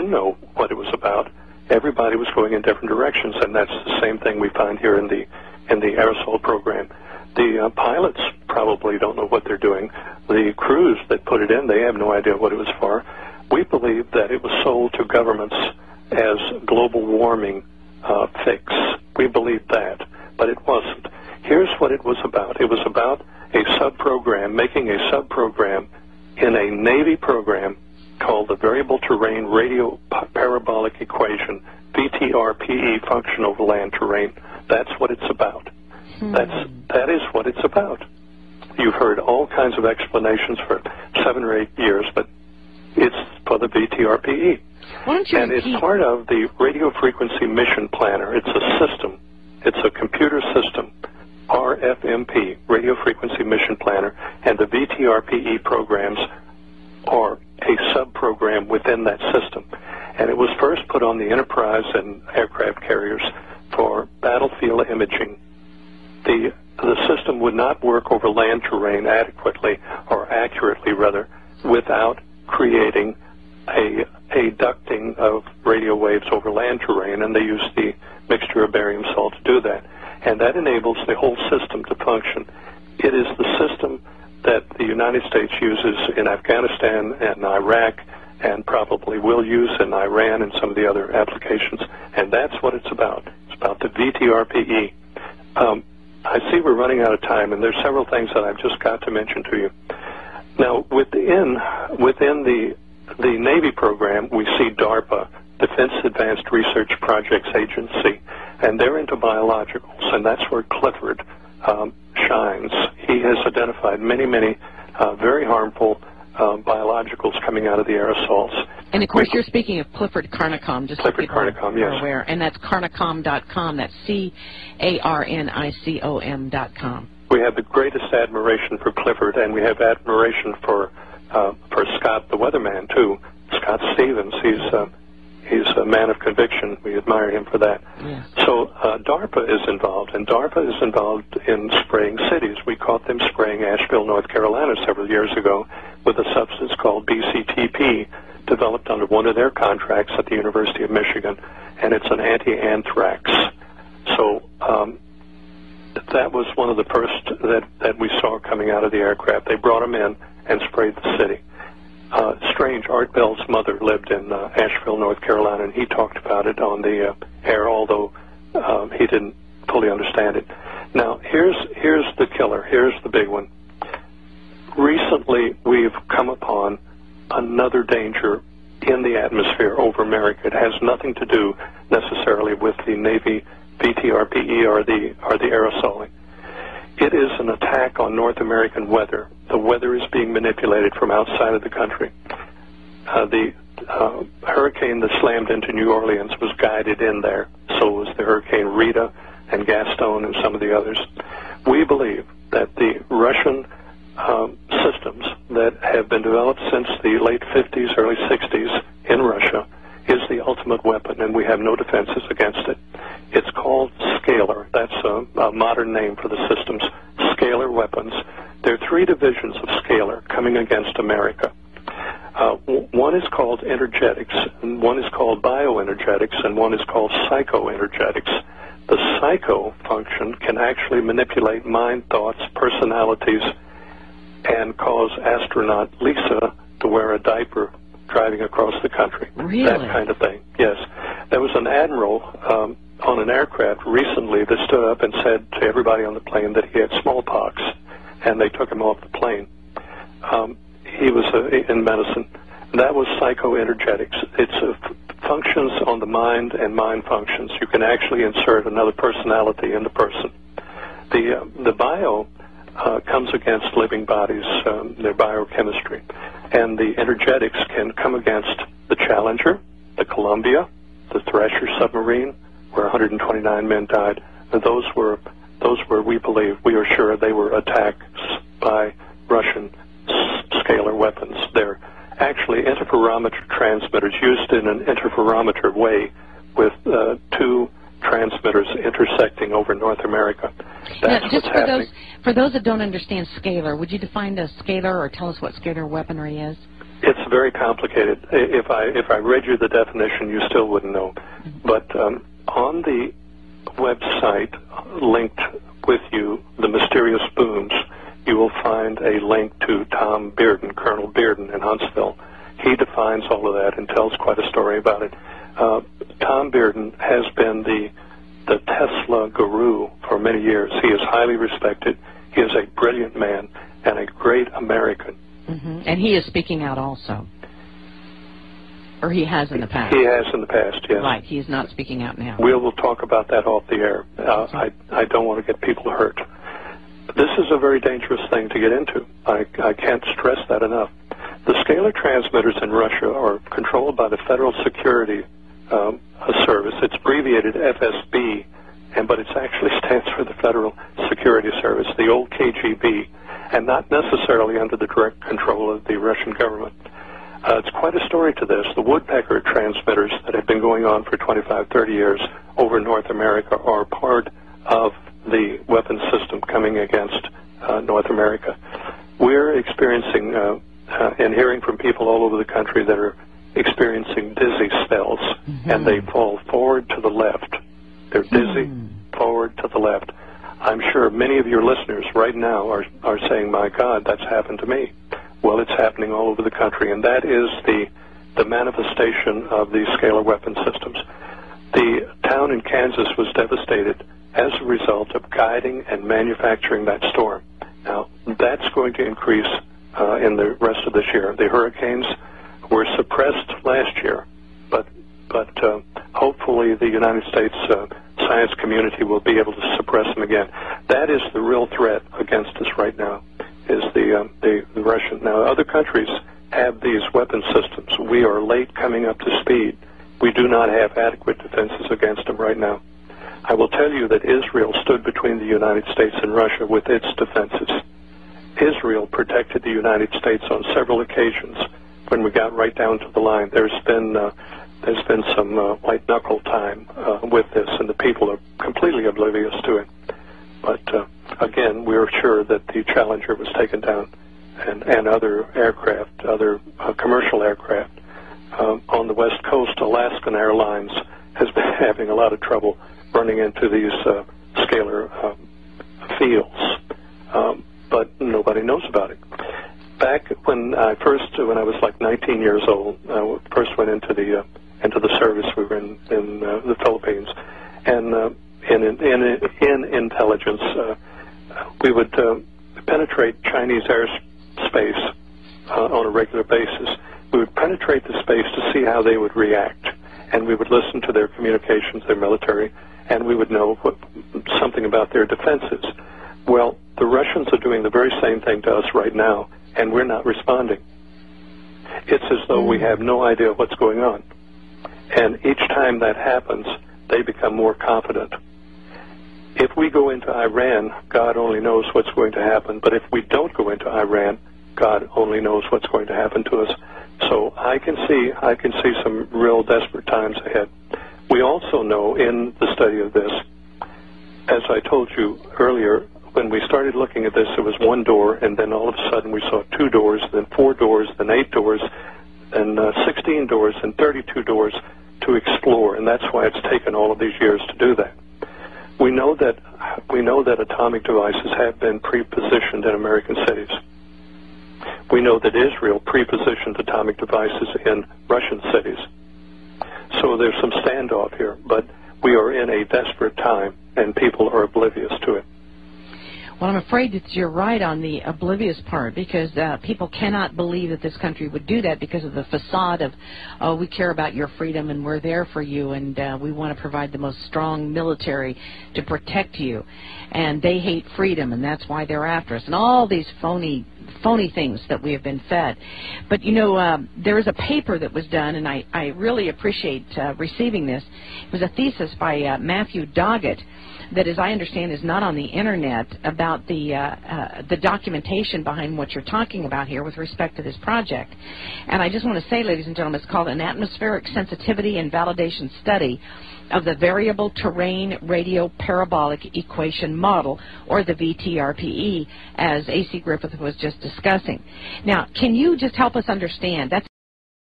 didn't know what it was about. Everybody was going in different directions, and that's the same thing we find here in the aerosol program. The pilots probably don't know what they're doing. The crews that put it in, they have no idea what it was for. We believe that it was sold to governments as global warming fix. We believe that, but it wasn't. Here's what it was about. It was about a sub-program, making a sub-program in a Navy program called the Variable Terrain Radio Parabolic Equation, VTRPE, Function over Land Terrain. That's what it's about. That is what it's about. You've heard all kinds of explanations for 7 or 8 years, but it's for the VTRPE. And it's part of the Radio Frequency Mission Planner. It's a system. It's a computer system, RFMP, Radio Frequency Mission Planner, and the VTRPE programs are a sub-program within that system. And it was first put on the Enterprise and aircraft carriers for battlefield imaging. The system would not work over land terrain adequately, or accurately rather, without creating a ducting of radio waves over land terrain, and they use the mixture of barium salt to do that. And that enables the whole system to function. It is the system that the United States uses in Afghanistan and Iraq, and probably will use in Iran and some of the other applications. And that's what it's about. It's about the VTRPE. I see we're running out of time, and there's several things that I've just got to mention to you. Now, within the Navy program, we see DARPA, Defense Advanced Research Projects Agency, and they're into biologicals, and that's where Clifford shines. He has identified many, many very harmful biologicals coming out of the aerosols. And, of course, you're speaking of Clifford Carnicom, just Clifford Carnicom, yes. Aware, and that's carnicom.com. That's CARNICOM.com. We have the greatest admiration for Clifford, and we have admiration for Scott, the weatherman, too. Scott Stevens, he's a man of conviction. We admire him for that. Yeah. So DARPA is involved, and DARPA is involved in spraying cities. We caught them spraying Asheville, North Carolina several years ago with a substance called BCTP, developed under one of their contracts at the University of Michigan, and it's an anti-anthrax. So that was one of the first that we saw coming out of the aircraft. They brought them in and sprayed the city. Strange, Art Bell's mother lived in Asheville, North Carolina, and he talked about it on the air, although he didn't fully understand it. Now, here's the killer. Here's the big one. Recently, we've come upon another danger in the atmosphere over America. It has nothing to do necessarily with the Navy VTRPE or the aerosoling. It is an attack on North American weather. The weather is being manipulated from outside of the country. The hurricane that slammed into New Orleans was guided in there. So was the Hurricane Rita and Gaston and some of the others. We believe that the Russian systems that have been developed since the late 50s, early 60s in Russia is the ultimate weapon, and we have no defenses against it. It's called scalar. That's a modern name for the systems, scalar weapons. There are 3 divisions of scalar coming against America. One is called energetics, and one is called bioenergetics, and one is called psychoenergetics. The psycho function can actually manipulate mind, thoughts, personalities, and cause astronaut Lisa to wear a diaper driving across the country. Really? That kind of thing, yes. There was an admiral on an aircraft recently that stood up and said to everybody on the plane that he had smallpox, and they took him off the plane. He was in medicine. That was psychoenergetics. It's functions on the mind and mind functions. You can actually insert another personality in the person. The bio comes against living bodies, their biochemistry. And the energetics can come against the Challenger, the Columbia, the Thresher submarine, where 129 men died. And those were, we believe, we are sure they were attacks by Russian scalar weapons. They're actually interferometer transmitters used in an interferometer way with 2 transmitters intersecting over North America. That's what's happening. For those that don't understand scalar, would you define a scalar or tell us what scalar weaponry is? It's very complicated. If I read you the definition, you still wouldn't know. But on the website linked with you, the mysterious booms, you will find a link to Tom Bearden, Colonel Bearden in Huntsville. He defines all of that and tells quite a story about it. Tom Bearden has been the Tesla guru for many years. He is highly respected. He is a brilliant man and a great American. And he is speaking out also. Or he has in the past. He has in the past, yes. Right, he is not speaking out now. We'll talk about that off the air. I don't want to get people hurt. This is a very dangerous thing to get into. I can't stress that enough. The scalar transmitters in Russia are controlled by the Federal Security Service. It's abbreviated FSB, but it actually stands for the Federal Security Service, the old KGB, and not necessarily under the direct control of the Russian government. It's quite a story to this. The woodpecker transmitters that have been going on for 25, 30 years over North America are part of the weapons system coming against North America. We're experiencing and hearing from people all over the country that are experiencing dizzy spells, and they fall forward to the left. They're dizzy, forward to the left. I'm sure many of your listeners right now are saying, my God, that's happened to me. Well, it's happening all over the country, and that is the manifestation of these scalar weapon systems. The town in Kansas was devastated as a result of guiding and manufacturing that storm. Now, that's going to increase in the rest of this year. The hurricanes were suppressed last year, but hopefully the United States science community will be able to suppress them again. That is the real threat against us right now, is the Russian. Now, other countries have these weapon systems. We are late coming up to speed. We do not have adequate defenses against them right now. I will tell you that Israel stood between the United States and Russia with its defenses. Israel protected the United States on several occasions when we got right down to the line. There's been some white knuckle time with this, and the people are completely oblivious to it. But again, we're sure that the Challenger was taken down, and other aircraft, other commercial aircraft on the West Coast. Alaskan Airlines has been having a lot of trouble running into these scalar fields, but nobody knows about it. Back when I was like 19 years old, I first went into the service. We were in the Philippines, and in intelligence, we would penetrate Chinese airspace on a regular basis. We would penetrate the space to see how they would react, and we would listen to their communications, their military, and we would know something about their defenses. Well, the Russians are doing the very same thing to us right now, and we're not responding. It's as though we have no idea what's going on. And each time that happens, they become more confident. If we go into Iran, God only knows what's going to happen. But if we don't go into Iran, God only knows what's going to happen to us. So I can see some real desperate times ahead. We also know in the study of this, as I told you earlier, when we started looking at this, there was one door, and then all of a sudden we saw 2 doors, then 4 doors, then 8 doors, and 16 doors, and 32 doors to explore, and that's why it's taken all of these years to do that. We know that atomic devices have been pre-positioned in American cities. We know that Israel pre-positioned atomic devices in Russian cities. So there's some standoff here, but we are in a desperate time, and people are oblivious to it. Well, I'm afraid that you're right on the oblivious part, because people cannot believe that this country would do that because of the facade of, oh, we care about your freedom and we're there for you, and we want to provide the most strong military to protect you. And they hate freedom, and that's why they're after us, and all these phony things that we have been fed. But, you know, there is a paper that was done, and I really appreciate receiving this. It was a thesis by Matthew Doggett that, as I understand, is not on the internet, about the documentation behind what you're talking about here with respect to this project. And I just want to say, ladies and gentlemen, it's called an Atmospheric Sensitivity and Validation Study of the Variable Terrain Radio Parabolic Equation Model, or the VTRPE, as A.C. Griffith was just just discussing. Now, can you just help us understand? That's